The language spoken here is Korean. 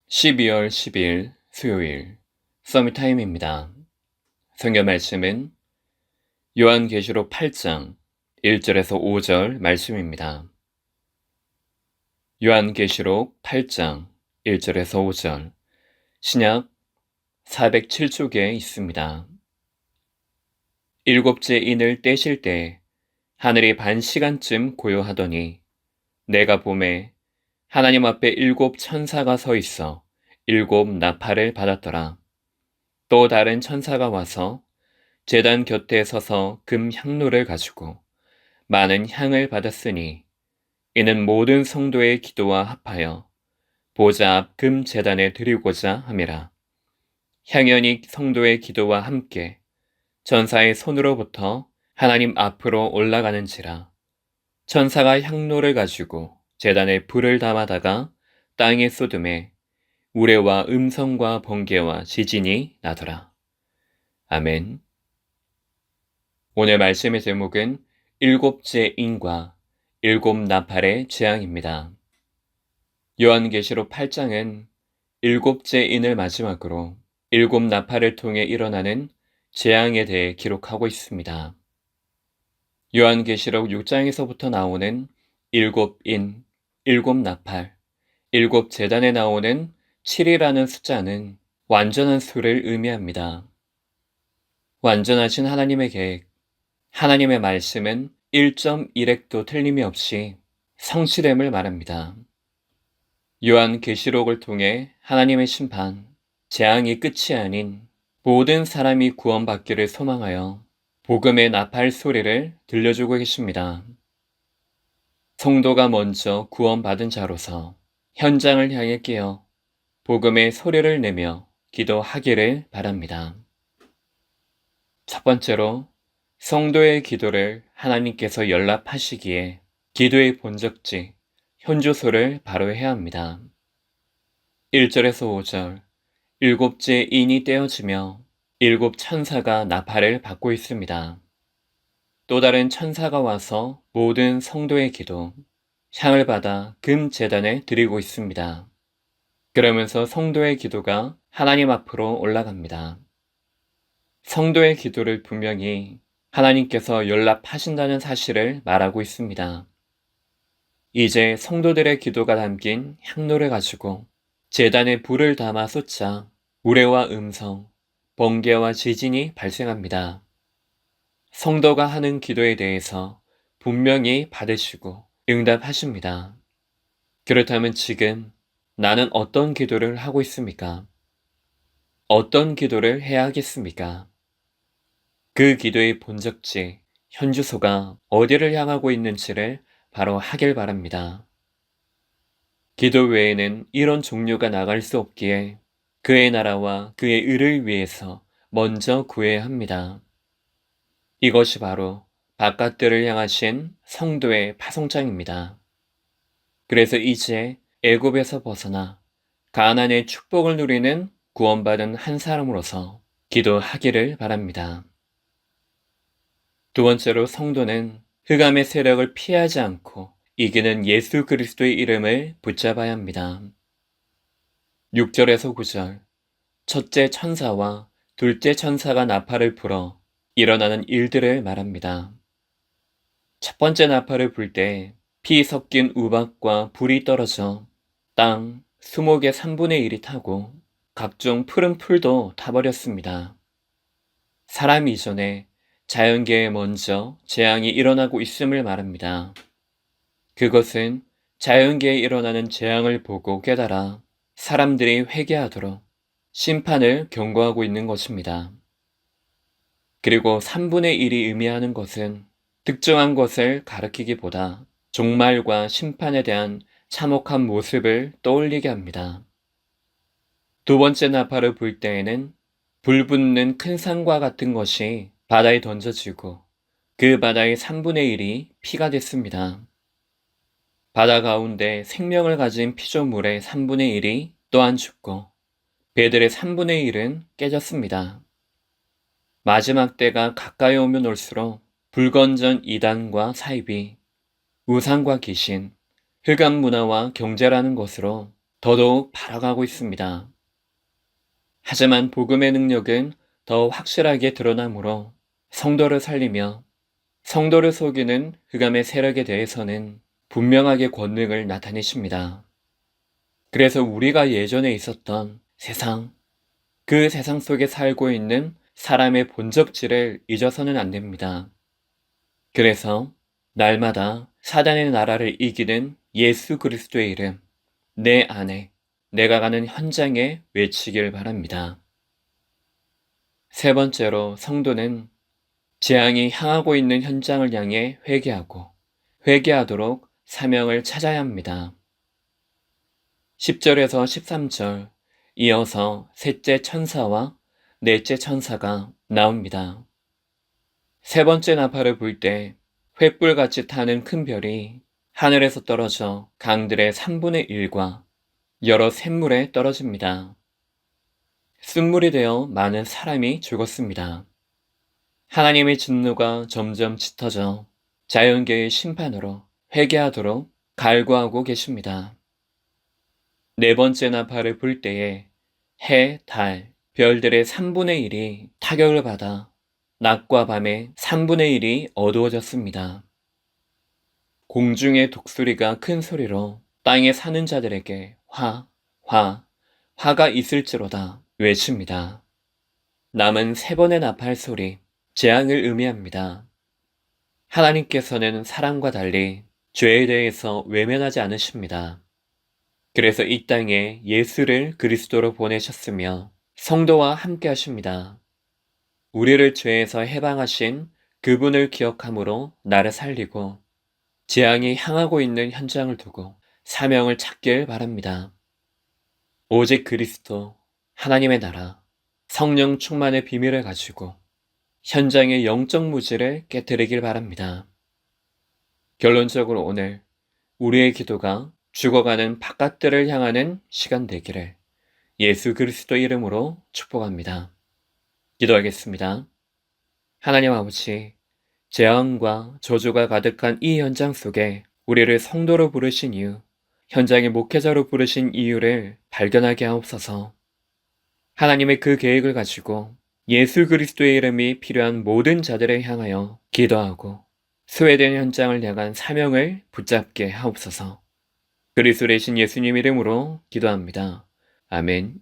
12월 10일 수요일 서밋타임입니다. 성경 말씀은 요한계시록 8장 1절에서 5절 말씀입니다. 요한계시록 8장 1절에서 5절 신약 407쪽에 있습니다. 일곱째 인을 떼실 때 하늘이 반 시간쯤 고요하더니 내가 보매 하나님 앞에 일곱 천사가 서 있어 일곱 나팔을 받았더라. 또 다른 천사가 와서 제단 곁에 서서 금 향로를 가지고 많은 향을 받았으니 이는 모든 성도의 기도와 합하여 보좌 앞 금 제단에 드리고자 함이라. 향연이 성도의 기도와 함께 천사의 손으로부터 하나님 앞으로 올라가는지라. 천사가 향로를 가지고 제단에 불을 담아다가 땅에 쏟음에 우레와 음성과 번개와 지진이 나더라. 아멘. 오늘 말씀의 제목은 일곱째 인과 일곱 나팔의 재앙입니다. 요한계시록 8장은 일곱째 인을 마지막으로 일곱 나팔을 통해 일어나는 재앙에 대해 기록하고 있습니다. 요한계시록 6장에서부터 나오는 일곱 인, 일곱 나팔, 일곱 제단에 나오는 7이라는 숫자는 완전한 수를 의미합니다. 완전하신 하나님의 계획, 하나님의 말씀은 1.1획도 틀림이 없이 성취됨을 말합니다. 요한계시록을 통해 하나님의 심판, 재앙이 끝이 아닌 모든 사람이 구원받기를 소망하여 복음의 나팔 소리를 들려주고 계십니다. 성도가 먼저 구원받은 자로서 현장을 향해 깨어 복음의 소리를 내며 기도하기를 바랍니다. 첫 번째로 성도의 기도를 하나님께서 연락하시기에 기도의 본적지, 현주소를 바로 해야 합니다. 1절에서 5절, 일곱째 인이 떼어지며 일곱 천사가 나팔을 받고 있습니다. 또 다른 천사가 와서 모든 성도의 기도, 향을 받아 금 제단에 드리고 있습니다. 그러면서 성도의 기도가 하나님 앞으로 올라갑니다. 성도의 기도를 분명히 하나님께서 연락하신다는 사실을 말하고 있습니다. 이제 성도들의 기도가 담긴 향로를 가지고 제단에 불을 담아 쏟자 우레와 음성, 번개와 지진이 발생합니다. 성도가 하는 기도에 대해서 분명히 받으시고 응답하십니다. 그렇다면 지금 나는 어떤 기도를 하고 있습니까? 어떤 기도를 해야 하겠습니까? 그 기도의 본적지, 현주소가 어디를 향하고 있는지를 바로 하길 바랍니다. 기도 외에는 이런 종류가 나갈 수 없기에 그의 나라와 그의 의를 위해서 먼저 구해야 합니다. 이것이 바로 바깥들을 향하신 성도의 파송장입니다. 그래서 이제 애굽에서 벗어나 가나안의 축복을 누리는 구원받은 한 사람으로서 기도하기를 바랍니다. 두 번째로 성도는 흑암의 세력을 피하지 않고 이기는 예수 그리스도의 이름을 붙잡아야 합니다. 6절에서 9절, 첫째 천사와 둘째 천사가 나팔을 불어 일어나는 일들을 말합니다. 첫 번째 나팔을 불 때 피 섞인 우박과 불이 떨어져 땅 수목의 3분의 1이 타고 각종 푸른 풀도 타버렸습니다. 사람 이전에 자연계에 먼저 재앙이 일어나고 있음을 말합니다. 그것은 자연계에 일어나는 재앙을 보고 깨달아 사람들이 회개하도록 심판을 경고하고 있는 것입니다. 그리고 3분의 1이 의미하는 것은 특정한 것을 가리키기보다 종말과 심판에 대한 참혹한 모습을 떠올리게 합니다. 두 번째 나팔을 불 때에는 불붙는 큰 산과 같은 것이 바다에 던져지고 그 바다의 3분의 1이 피가 됐습니다. 바다 가운데 생명을 가진 피조물의 3분의 1이 또한 죽고 배들의 3분의 1은 깨졌습니다. 마지막 때가 가까이 오면 올수록 불건전 이단과 사이비, 우상과 귀신, 흑암 문화와 경제라는 것으로 더더욱 발화가고 있습니다. 하지만 복음의 능력은 더 확실하게 드러나므로 성도를 살리며 성도를 속이는 흑암의 세력에 대해서는 분명하게 권능을 나타내십니다. 그래서 우리가 예전에 있었던 세상, 그 세상 속에 살고 있는 사람의 본적지를 잊어서는 안 됩니다. 그래서 날마다 사단의 나라를 이기는 예수 그리스도의 이름, 내 안에, 내가 가는 현장에 외치길 바랍니다. 세 번째로 성도는 재앙이 향하고 있는 현장을 향해 회개하고 회개하도록 사명을 찾아야 합니다. 10절에서 13절 이어서 셋째 천사와 넷째 천사가 나옵니다. 세 번째 나팔을 불 때 횃불같이 타는 큰 별이 하늘에서 떨어져 강들의 3분의 1과 여러 샘물에 떨어집니다. 쓴물이 되어 많은 사람이 죽었습니다. 하나님의 진노가 점점 짙어져 자연계의 심판으로 회개하도록 갈구하고 계십니다. 네 번째 나팔을 불 때에 해, 달, 별들의 3분의 1이 타격을 받아 낮과 밤의 3분의 1이 어두워졌습니다. 공중의 독수리가 큰 소리로 땅에 사는 자들에게 화가 있을지로다 외칩니다. 남은 세 번의 나팔 소리, 재앙을 의미합니다. 하나님께서는 사람과 달리 죄에 대해서 외면하지 않으십니다. 그래서 이 땅에 예수를 그리스도로 보내셨으며 성도와 함께 하십니다. 우리를 죄에서 해방하신 그분을 기억함으로 나를 살리고 재앙이 향하고 있는 현장을 두고 사명을 찾길 바랍니다. 오직 그리스도, 하나님의 나라, 성령 충만의 비밀을 가지고 현장의 영적 무지를 깨뜨리길 바랍니다. 결론적으로 오늘 우리의 기도가 죽어가는 바깥들을 향하는 시간 되기를 예수 그리스도 이름으로 축복합니다. 기도하겠습니다. 하나님 아버지, 재앙과 저주가 가득한 이 현장 속에 우리를 성도로 부르신 이유, 현장의 목회자로 부르신 이유를 발견하게 하옵소서. 하나님의 그 계획을 가지고 예수 그리스도의 이름이 필요한 모든 자들을 향하여 기도하고 스웨덴 현장을 향한 사명을 붙잡게 하옵소서. 그리스도 되신 예수님 이름으로 기도합니다. 아멘.